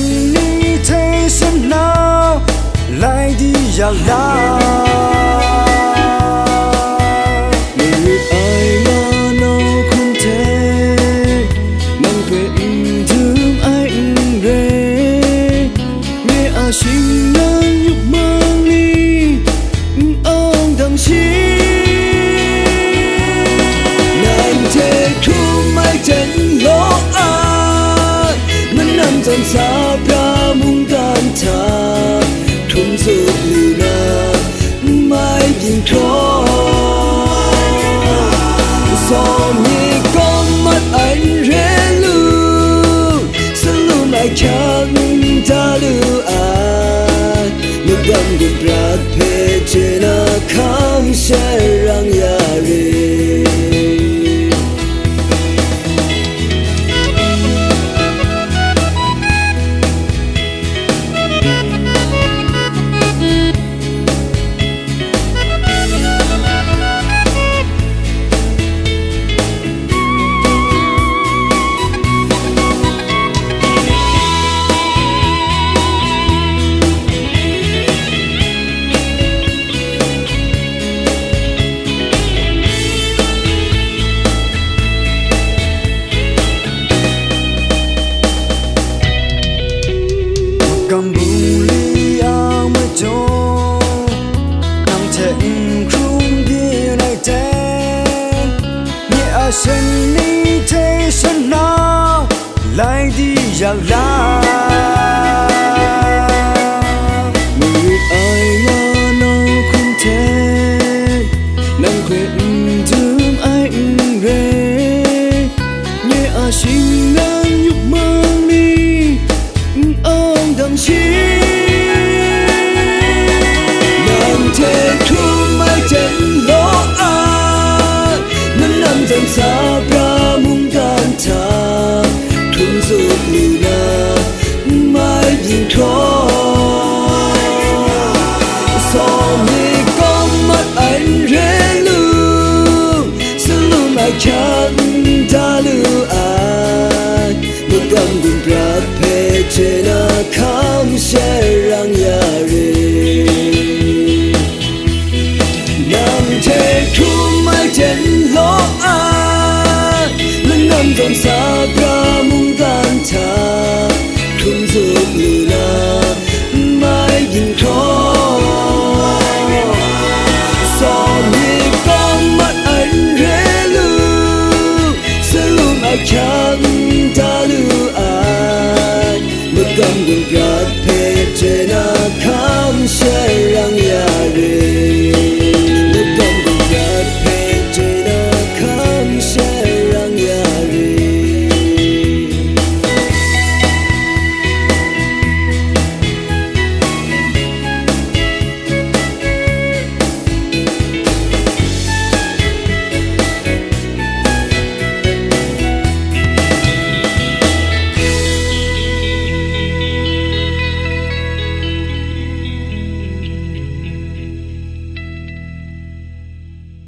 你太深闹，来的要老。Người ai mà nó không thể mang về thương anh về nghe à xin nan nhục mang đi ông thằng chi nàng thế không ai chân lo ai mình nằm trong xa ra mung tan thà không dự lưu na mai nhìn khó gió nhẹ con mắt anh rẽ lưu sân lưu lại chẳng ta lưu ai nước đầm cùng bạc phê trên khám sẽ răng yari cầm bung ly áo mới cho nằm thẹn khung kia này thế nhẹ sinh đi thế sân nào lại đi giang la người ai mà nó không thể nàng khuyên thương anh về nhẹ sinh đang nhục mang đi ông thằng chi nàng thế không ai chân lo ai mình nằm trong xa ra mung tan thà không giúp lưu na mai nhìn khó gió nhẹ con mắt anh rẽ lưu sân lưu lại chẳng ta lưu ai nước đầm cùng bạc phê trên khám sẽ răng yari nàng thế không ai chân lo ai lần năm dòng xa ra mung tan thà không giúp lưu na mai nhìn khó gió nhẹ con mắt anh rẽ lưu sẽ lưu lại chẳng ta lưu ai nước đầm cùng